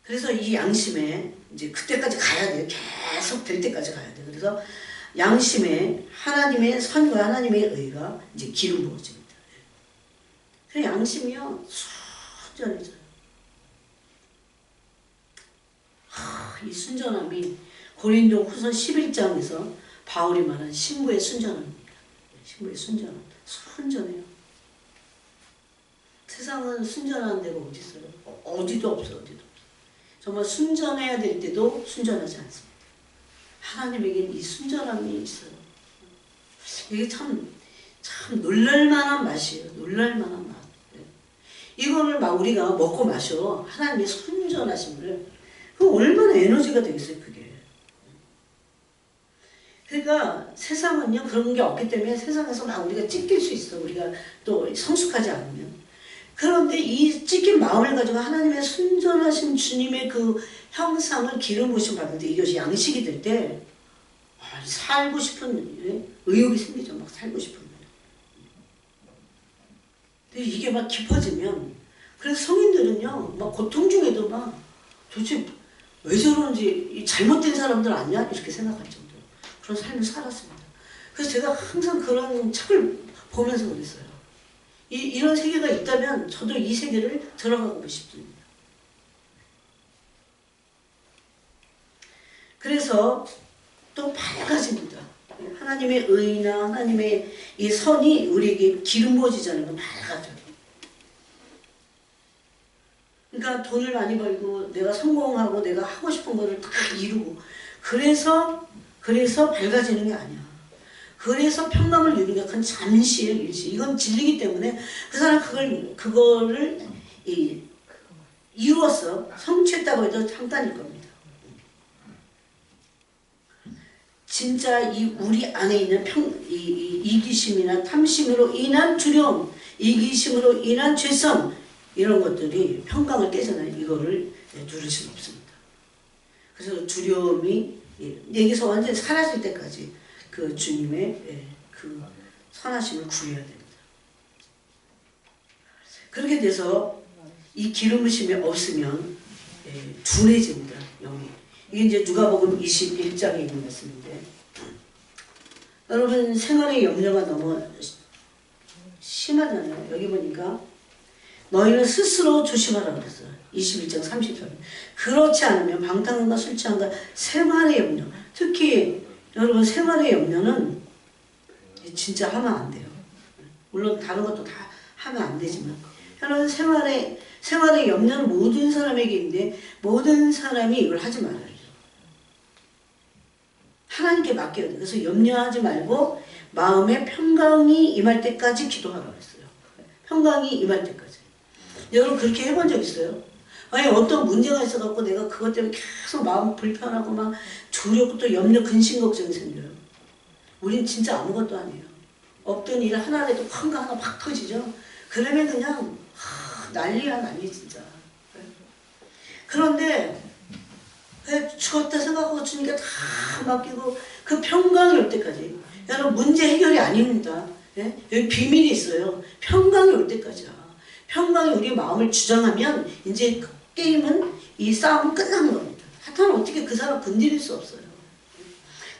그래서 이 양심에 이제 그때까지 가야 돼요. 계속 될 때까지 가야 돼요. 그래서 양심에 하나님의 선과 하나님의 의가 이제 기름 부어집니다. 그 양심이요 순전해져요. 이 순전함이 고린도 후서 11장에서 바울이 말한 신부의 순전함입니다. 신부의 순전함. 순전해요. 세상은 순전한 데가 어디 있어요? 어디도 없어요. 어디도 없어요. 정말 순전해야 될 때도 순전하지 않습니다. 하나님에게는 이 순전함이 있어요. 이게 참 놀랄만한 맛이에요. 놀랄만한 맛. 이거를 막 우리가 먹고 마셔. 하나님의 순전하심을. 그 얼마나 에너지가 되겠어요, 그게. 그러니까 세상은요, 그런 게 없기 때문에 세상에서 막 우리가 찢길 수 있어. 우리가 또 성숙하지 않으면. 그런데 이 찢긴 마음을 가지고 하나님의 순전하신 주님의 그 형상을 기름 부으심 받는데 이것이 양식이 될 때 살고 싶은 의욕이 생기죠. 막 살고 싶은 거예요. 근데 이게 막 깊어지면 그래서 성인들은요 막 고통 중에도 막 도대체 왜 저러는지 잘못된 사람들 아니야? 이렇게 생각할 정도로 그런 삶을 살았습니다. 그래서 제가 항상 그런 책을 보면서 그랬어요. 이런 세계가 있다면 저도 이 세계를 들어가고 싶습니다. 그래서 또 밝아집니다. 하나님의 의나 하나님의 이 선이 우리에게 기름 부어지자는 건 밝아져요. 그러니까 돈을 많이 벌고 내가 성공하고 내가 하고 싶은 거를 다 이루고 그래서 밝아지는 게 아니야. 그래서 평강을 누리는 게 그건 잠시의 일시. 이건 진리기 때문에 그 사람 그거를 이루었어. 성취했다고 해도 잠깐일 겁니다. 진짜 이 우리 안에 있는 이기심이나 탐심으로 인한 두려움, 이기심으로 인한 죄성, 이런 것들이 평강을 깨잖아요. 이거를 누릴 수는 없습니다. 그래서 두려움이 여기서 완전히 사라질 때까지 그 주님의 그 선하심을 구해야 됩니다. 그렇게 돼서 이 기름 부심이 없으면 둔해집니다. 영이. 이게 이제 누가복음 21장에 있는 말씀인데, 여러분 생활의 염려가 너무 심하잖아요. 여기 보니까 너희는 스스로 조심하라 그랬어요. 21장 30절. 그렇지 않으면 방탕함과 술 취함과 생활의 염려, 특히 여러분 생활의 염려는 진짜 하면 안 돼요. 물론 다른 것도 다 하면 안 되지만, 여러분 생활의 염려는 모든 사람에게 있는데 모든 사람이 이걸 하지 말아요. 하나님께 맡겨야 돼요. 그래서 염려하지 말고 마음에 평강이 임할 때까지 기도하라고 했어요. 평강이 임할 때까지. 여러분 그렇게 해본 적 있어요? 아니 어떤 문제가 있어갖고 내가 그것 때문에 계속 마음 불편하고 막 두렵고 또 염려 근심 걱정이 생겨요. 우린 진짜 아무것도 아니에요. 없던 일 하나라도 큰 거 하나 팍 터지죠. 그러면 그냥 난리야 난리 진짜. 그런데 죽었다 생각하고 주니까 다 맡기고 그 평강이 올 때까지. 여러분 문제 해결이 아닙니다. 예? 여기 비밀이 있어요. 평강이 올 때까지야. 평강이 우리 마음을 주장하면 이제 그 게임은 이 싸움은 끝나는 겁니다. 사탄은 어떻게 그 사람 건드릴 수 없어요.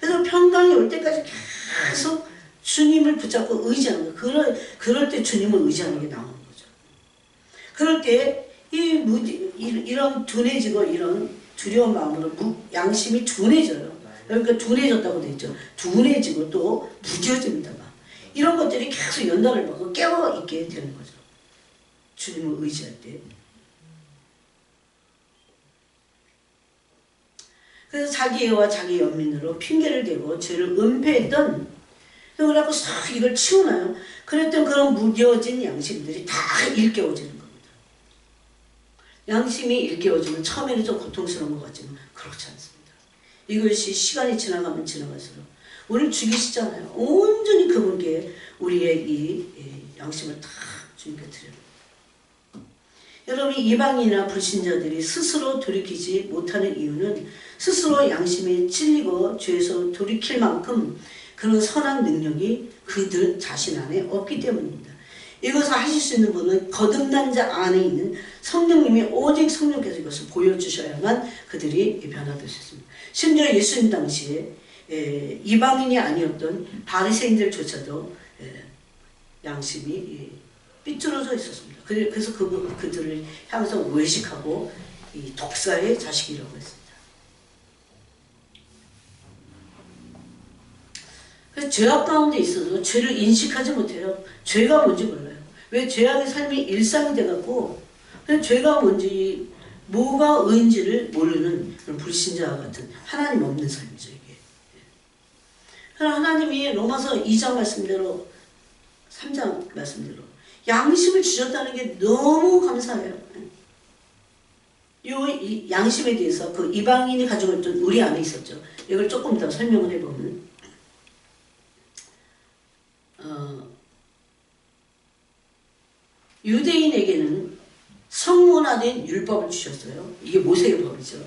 그래서 평강이 올 때까지 계속 주님을 붙잡고 의지하는 거예요. 그럴 때 주님을 의지하는 게 나오는 거죠. 그럴 때 이런 둔해지고 이런 두려운 마음으로 양심이 둔해져요. 그러니까 둔해졌다고 되어 있죠. 둔해지고 또 무뎌집니다. 이런 것들이 계속 연달을 받고 깨어있게 되는 거죠. 주님을 의지할 때. 그래서 자기 애와 자기 연민으로 핑계를 대고 죄를 은폐했던, 그래갖고 싹 이걸 치우나요? 그랬던 그런 무뎌진 양심들이 다 일깨워지는 겁니다. 양심이 일깨워지면 처음에는 좀 고통스러운 것 같지만 그렇지 않습니다. 이것이 시간이 지나가면 지나갈수록 우리를 죽이시잖아요. 온전히 그분께 우리의 이 양심을 다 주님께 드려요. 여러분 이방인이나 불신자들이 스스로 돌이키지 못하는 이유는 스스로 양심에 찔리고 죄에서 돌이킬 만큼 그런 선한 능력이 그들 자신 안에 없기 때문입니다. 이것을 하실 수 있는 분은 거듭난 자 안에 있는 성령님이 오직 성령께서 이것을 보여주셔야만 그들이 변화될 수 있습니다. 심지어 예수님 당시에 이방인이 아니었던 바리새인들조차도 양심이 삐뚤어져 있었습니다. 그래서 그들을 향해서 외식하고 이 독사의 자식이라고 했습니다. 그래서 죄악 가운데 있어도 죄를 인식하지 못해요. 죄가 뭔지 몰라요. 왜 죄악의 삶이 일상이 돼갖고 죄가 뭔지 뭐가 의인지를 모르는 그런 불신자 같은 하나님 없는 삶이죠. 이게. 하나님이 로마서 2장 말씀대로 3장 말씀대로 양심을 주셨다는 게 너무 감사해요. 이 양심에 대해서 그 이방인이 가지고 있던 우리 안에 있었죠. 이걸 조금 더 설명을 해보면 유대인에게는 성문화된 율법을 주셨어요. 이게 모세의 법이죠.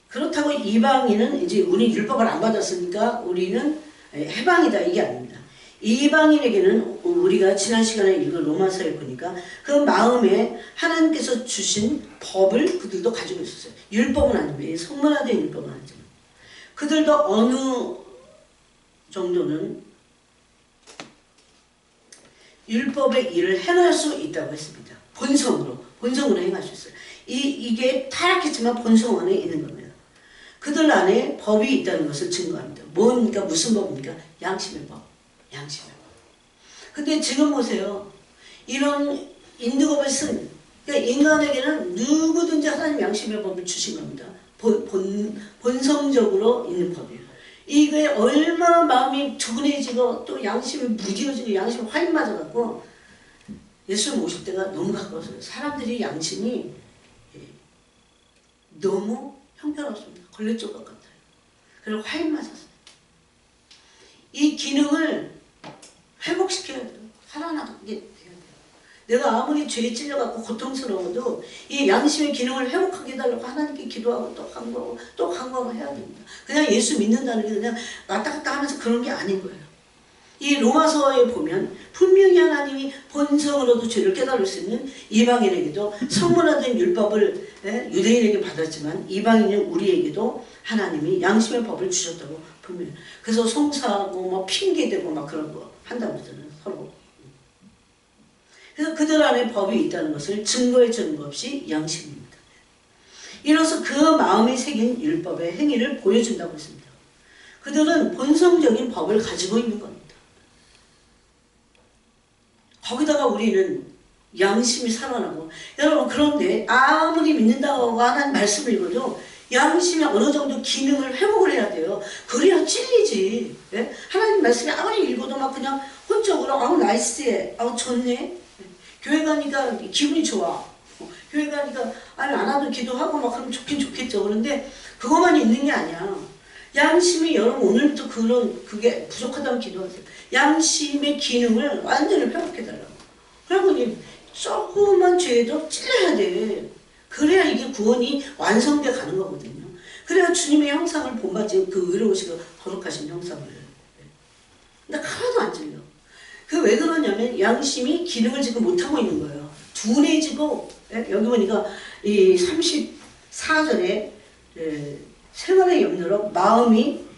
그렇다고 이방인은 이제 우리 율법을 안 받았으니까 우리는 해방이다 이게 아닙니다. 이방인에게는 우리가 지난 시간에 읽은 로마서에 보니까 그 마음에 하나님께서 주신 법을 그들도 가지고 있었어요. 율법은 아닙니다. 성문화된 율법은 아니지만 그들도 어느 정도는 율법의 일을 행할 수 있다고 했습니다. 본성으로 행할 수 있어요. 이게 타락했지만 본성 안에 있는 겁니다. 그들 안에 법이 있다는 것을 증거합니다. 뭡니까? 무슨 법입니까? 양심의 법. 양심의 법. 근데 지금 보세요. 이런 인드법을 쓴, 그러니까 인간에게는 누구든지 하나님 양심의 법을 주신 겁니다. 본성적으로 있는 법이에요. 이게 얼마나 마음이 둔해지고 또 양심이 무뎌지고 양심이 화인 맞아갖고 예수님 오실 때가 너무 가까웠어요. 사람들이 양심이 너무 형편없습니다. 걸레조각 같아요. 그리고 화인 맞았어요. 이 기능을 회복시켜야 돼요. 살아나게 해야 돼요. 내가 아무리 죄에 찔려갖고 고통스러워도 이 양심의 기능을 회복하게 해달라고 하나님께 기도하고 또 간구하고 또 간구하고 해야 됩니다. 그냥 예수 믿는다는 게 그냥 왔다 갔다 하면서 그런 게 아닌 거예요. 이 로마서에 보면 분명히 하나님이 본성으로도 죄를 깨달을 수 있는 이방인에게도 성문화된 율법을 유대인에게 받았지만 이방인인 우리에게도 하나님이 양심의 법을 주셨다고 분명히. 그래서 송사하고 뭐 핑계대고 막 그런 거 한다고 그러잖아요. 서로. 그래서 그들 안에 법이 있다는 것을 증거에 증거 없이 양심입니다. 이로써 그 마음에 새긴 율법의 행위를 보여준다고 했습니다. 그들은 본성적인 법을 가지고 있는 겁니다. 거기다가 우리는 양심이 살아나고, 여러분 그런데 아무리 믿는다고 하는 말씀을 읽어도 양심이 어느 정도 기능을 회복을 해야 돼요. 그래야 찔리지. 예? 하나님 말씀이 아무리 읽어도 막 그냥 혼적으로 아우 나이스해, 아우 좋네, 교회 가니까 기분이 좋아, 교회 가니까 아니 안 와도 기도하고 막 그러면 좋긴 좋겠죠. 그런데 그것만 있는 게 아니야. 양심이, 여러분 오늘부터 그게 부족하다면 기도하세요. 양심의 기능을 완전히 회복해달라고. 그리고 조그만 죄도 찔러야 돼. 그래야 이게 구원이 완성돼 가는 거거든요. 그래야 주님의 형상을 본받지, 그 의로우시고 거룩하신 형상을. 근데 하나도 안 찔려. 그 왜 그러냐면 양심이 기능을 지금 못하고 있는 거예요. 둔해지고, 여기 보니까 이 34절에 생활의 염려로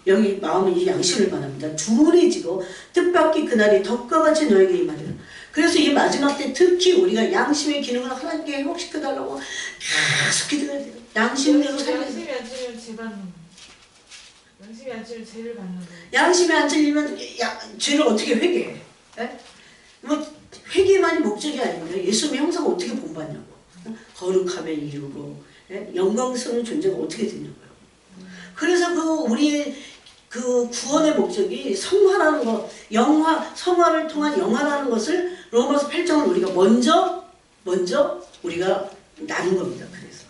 여기 마음이 이 양심을 말합니다. 둔해지고 뜻밖의 그날이 덕과 같이 너에게 임하리라. 그래서 이 마지막 때 특히 우리가 양심의 기능을 하나님께 회복시켜달라고 계속 기도해야 돼요. 양심대로 살려야 돼요. 양심이 안 찔리면 죄 받는 거예요. 양심이 안 찔리면 죄를 받는 거예요. 양심이 안 찔리면 죄를 어떻게 회개해? 뭐 회개만이 목적이 아닙니다. 예수님의 형상을 어떻게 본받냐고. 거룩함에 이르고 영광스러운 존재가 어떻게 되냐고요. 그래서 우리의 그 구원의 목적이 성화라는 것, 성화를 통한 영화라는 것을 로마서 8장을 우리가 먼저 우리가 나눈 겁니다. 그래서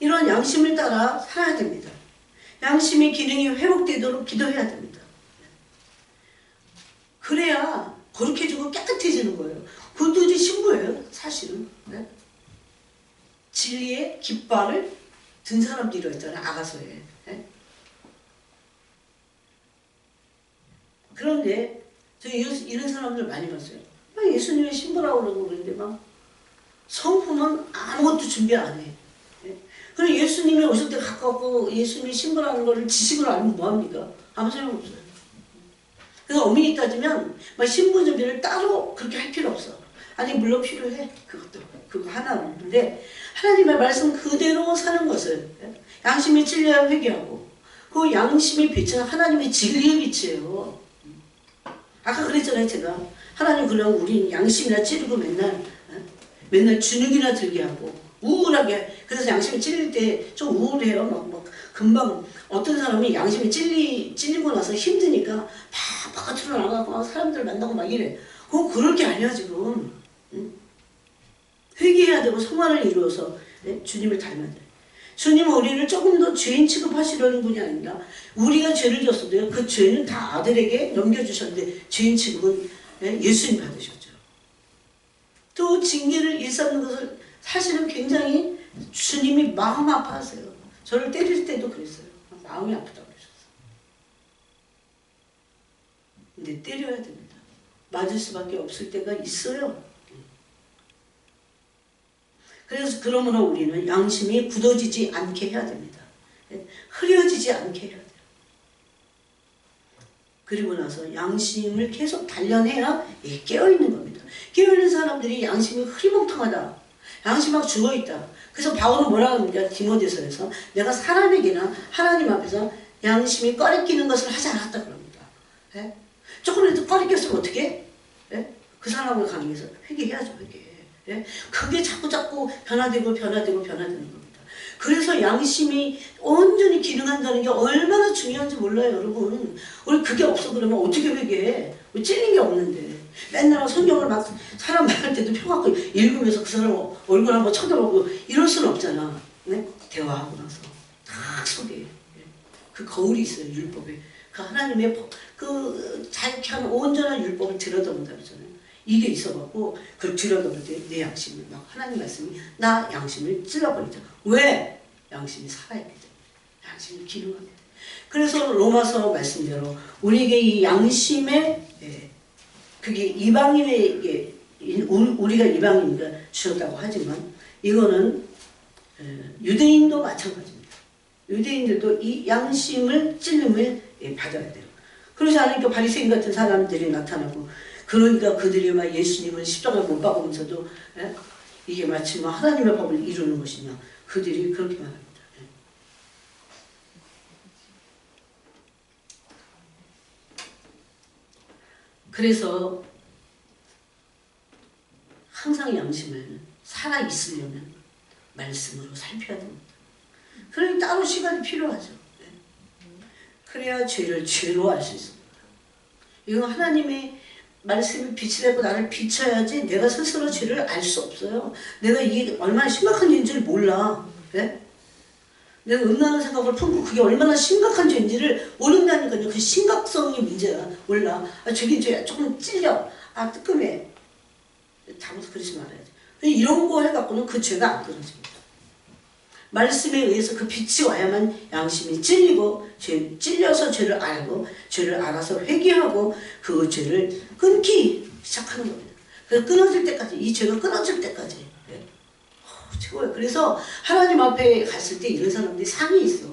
이런 양심을 따라 살아야 됩니다. 양심의 기능이 회복되도록 기도해야 됩니다. 그래야 거룩해지고 깨끗해지는 거예요. 그것도 신부예요, 사실은. 진리의 깃발을 든 사람들이 있잖아요, 아가서에. 그런데 저 이런 사람들 많이 봤어요. 예수님의 신부라고 그러고 그러는데 막 성품은 아무것도 준비 안 해. 그럼 예수님이 오실 때 가까웠고 예수님이 신부라는 걸 지식으로 알면 뭐합니까? 아무 소용 없어요. 그래서 엄밀히 따지면 막 신부 준비를 따로 그렇게 할 필요 없어. 아니 물론 필요해. 그거 하나는. 근데 하나님의 말씀 그대로 사는 것을, 양심이 찔려야 회개하고, 그 양심의 빛은 하나님의 진리의 빛이에요. 아까 그랬잖아요, 제가. 하나님 그냥 우리 양심이나 찌르고 맨날 주눅이나 들게 하고 우울하게. 그래서 양심이 찔릴 때 좀 우울해요. 막 금방 어떤 사람이 양심이 찔리고 나서 힘드니까 바깥으로 나가고 사람들 만나고 막 이래. 그럴 게 아니야 지금. 회개해야 되고 성화를 이루어서 주님을 닮아야 돼. 주님은 우리를 조금 더 죄인 취급하시려는 분이 아니라 우리가 죄를 졌어도요, 그 죄는 다 아들에게 넘겨주셨는데 죄인 취급은 예수님 받으셨죠. 또 징계를 일삼는 것을 사실은 굉장히 주님이 마음 아파하세요. 저를 때릴 때도 그랬어요. 마음이 아프다고 그러셨어요. 근데 때려야 됩니다. 맞을 수밖에 없을 때가 있어요. 그래서 그러므로 우리는 양심이 굳어지지 않게 해야 됩니다. 흐려지지 않게 해야 돼요. 그리고 나서 양심을 계속 단련해야 깨어있는 겁니다. 깨어있는 사람들이 양심이 흐리멍텅하다, 양심이 막 죽어있다. 그래서 바울은 뭐라고 합니까? 디모데서에서 내가 사람에게나 하나님 앞에서 양심이 꺼리끼는 것을 하지 않았다 그럽니다. 조금이라도 꺼리꼈으면 어떻게? 그 사람을 강의해서 회개해야죠. 회개. 그게 자꾸 변화되는 겁니다. 그래서 양심이 온전히 기능한다는 게 얼마나 중요한지 몰라요, 여러분. 우리 그게 없어 그러면 어떻게 회개해? 우리 찔린 게 없는데. 맨날 성경을 막 사람 말할 때도 펴갖고 읽으면서 그 사람 얼굴 한번 쳐다보고 이럴 수는 없잖아. 대화하고 나서 딱 속에. 그 거울이 있어요. 율법에. 그 하나님의 그 자익한 온전한 율법을 들여다본다고 했잖아요. 이게 있어갖고 그걸 들여다볼 때 내 양심을 막 하나님 말씀이 나 양심을 찔러버리죠. 왜? 양심이 살아있기 때문에. 양심이 기능하게 돼. 그래서 로마서 말씀대로 우리에게 이 양심의 그게 이방인에게 우리가 이방인이니까 주셨다고 하지만 이거는 유대인도 마찬가지입니다. 유대인들도 이 양심을 찔림을 받아야 돼요. 그러지 않으니까 바리새인 같은 사람들이 나타나고 그러니까 그들이 막 예수님을 십자가에 못 박으면서도 이게 마치 막 하나님의 법을 이루는 것이냐 그들이 그렇게 말합니다. 그래서 항상 양심을 살아있으려면 말씀으로 살펴야 됩니다. 그러니 따로 시간이 필요하죠. 그래야 죄를 죄로 알 수 있습니다. 이건 하나님의 말씀이 빛이 되고 나를 비춰야지 내가 스스로 죄를 알 수 없어요. 내가 이게 얼마나 심각한 죄인지를 몰라. 네? 내가 음란한 생각을 품고 그게 얼마나 심각한 죄인지를 모른다니까요. 그 심각성이 문제야. 몰라. 저긴 죄야. 조금 찔려. 뜨끔해. 잘못 그러지 말아야지. 이런 거 해갖고는 그 죄가 안 끊어집니다. 말씀에 의해서 그 빛이 와야만 양심이 찔리고 찔려서 죄를 알고 죄를 알아서 회개하고 그 죄를 끊기 시작하는 겁니다. 그래서 끊어질 때까지 이 죄가 끊어질 때까지 최고예요. 그래서 하나님 앞에 갔을 때 이런 사람들이 상이 있어.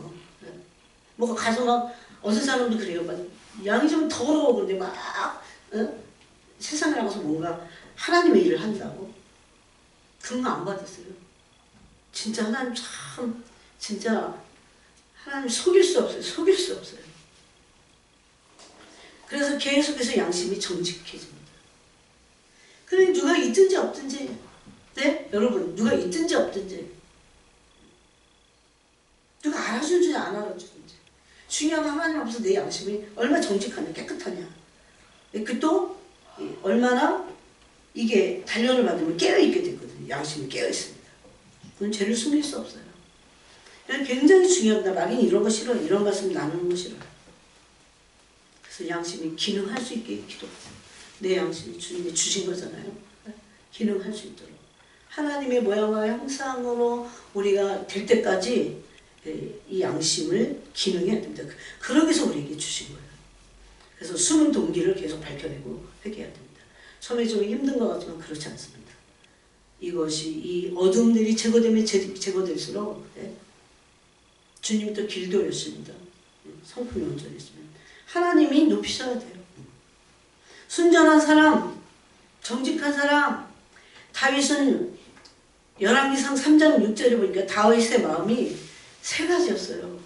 뭐 가서 막 어떤 사람도 그래요. 막 양이 좀 더러워 그런데 막 세상에 나가서 뭔가 하나님의 일을 한다고 그런 거 안 받았어요. 진짜 하나님 참 진짜 하나님 속일 수 없어요. 속일 수 없어요. 그래서 계속해서 양심이 정직해집니다. 그래 누가 있든지 없든지 네? 여러분 누가 있든지 없든지 누가 알아주든지 안 알아주든지 중요한 건 하나님 앞에서 내 양심이 얼마나 정직하냐 깨끗하냐 그 또 얼마나 이게 단련을 받으면 깨어있게 되거든요. 양심이 깨어있습니다. 그건 죄를 숨길 수 없어요. 굉장히 중요합니다. 마귀는 이런 거 싫어요. 이런 말씀 나누는 거 싫어요. 그래서 양심이 기능할 수 있게 기도하세요. 내 양심이 주님이 주신 거잖아요. 기능할 수 있도록. 하나님의 모양과 형상으로 우리가 될 때까지 이 양심을 기능해야 됩니다. 그러기 위해서 우리에게 주신 거예요. 그래서 숨은 동기를 계속 밝혀내고 회개해야 됩니다. 처음에 좀 힘든 것 같지만 그렇지 않습니다. 이것이 이 어둠들이 제거되면 제거될수록 주님이 또 길도 여십니다. 성품이 온전해지면 하나님이 높이셔야 돼요. 순전한 사람, 정직한 사람. 다윗은 열왕기상 3장 6절에 보니까 다윗의 마음이 세 가지였어요.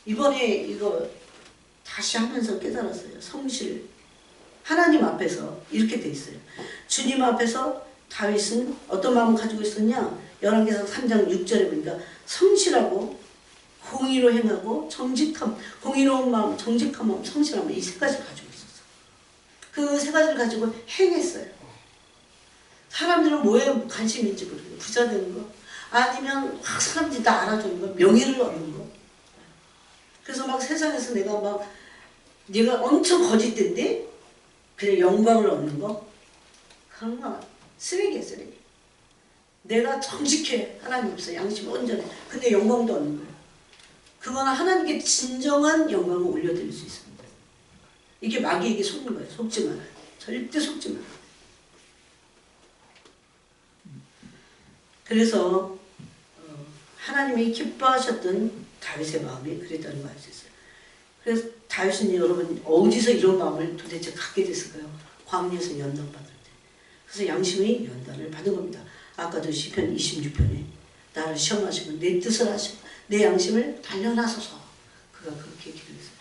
이번에 이거 다시 하면서 깨달았어요. 성실. 하나님 앞에서 이렇게 돼 있어요. 주님 앞에서 다윗은 어떤 마음을 가지고 있었냐? 열왕기상 3장 6절에 보니까 성실하고 공의로 행하고 정직함, 공의로운 마음, 정직한 마음, 성실한 마음 이 세 가지를 가지고 있었어. 그 세 가지를 가지고 행했어요. 사람들은 뭐에 관심인지 모르겠어요. 부자 되는 거 아니면 확 사람들이 다 알아주는 거, 명예를 얻는 거. 그래서 막 세상에서 내가 엄청 거짓된데 그냥 영광을 얻는 거 그런 거 쓰레기야 쓰레기. 내가 정직해 하나님 없어 양심 온전해 근데 영광도 얻는 거예요. 그거는 하나님께 진정한 영광을 올려드릴 수 있습니다. 이게 마귀에게 속는 거예요. 속지 말아요. 절대 속지 말아요. 그래서 하나님이 기뻐하셨던 다윗의 마음이 그랬다는 걸 알 수 있어요. 그래서 다윗은 여러분 어디서 이런 마음을 도대체 갖게 됐을까요? 광야에서 연단받을 때. 그래서 양심의 연단을 받은 겁니다. 아까도 시편 26편에 나를 시험하시고 내 뜻을 하시고 내 양심을 단련하소서. 그가 그렇게 기도했어요.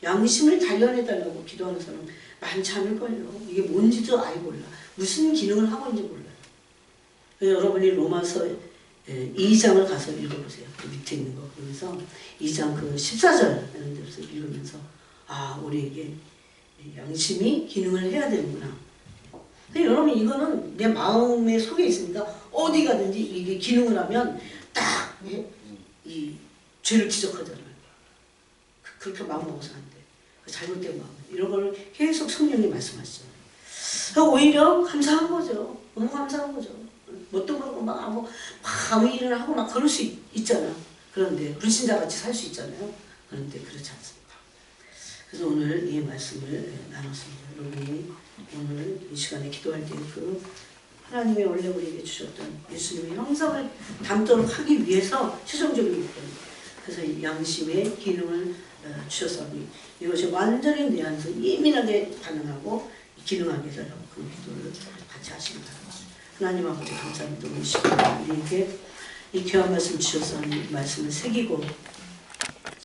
양심을 단련해달라고 기도하는 사람 많지 않을걸요. 이게 뭔지도 아예 몰라. 무슨 기능을 하고 있는지 몰라요. 여러분이 로마서 2장을 가서 읽어보세요. 그 밑에 있는 거. 그러면서 2장 그 14절 이런 데서 읽으면서 우리에게 양심이 기능을 해야 되는구나. 근데 여러분 이거는 내 마음에 속에 있으니까 어디 가든지 이게 기능을 하면 딱 이 죄를 지적하잖아요. 그렇게 마음 먹어서 안 돼. 잘못된 마음. 이런 걸 계속 성령님 말씀하시죠. 오히려 감사한 거죠. 너무 감사한 거죠. 뭣도 모르고 막 아무 일을 하고 막 그럴 수 있잖아. 그런데 불신자같이 살 수 있잖아요. 그런데 그렇지 않습니다. 그래서 오늘 이 말씀을 나눴습니다. 여러분이 오늘 이 시간에 기도할 때 그 하나님이 원래 우리에게 주셨던 예수님의 형상을 담도록 하기 위해서 최종적인 목표입니다. 그래서 이 양심의 기능을 주셔서 이것이 완전히 내 안에서 예민하게 반응하고 기능하게 해달라고 그런 기도를 같이 하시기 바랍니다. 하나님 아버지 감사합니다. 오늘 시간에 우리에게 이 귀한 말씀 주셔서 이 말씀을 새기고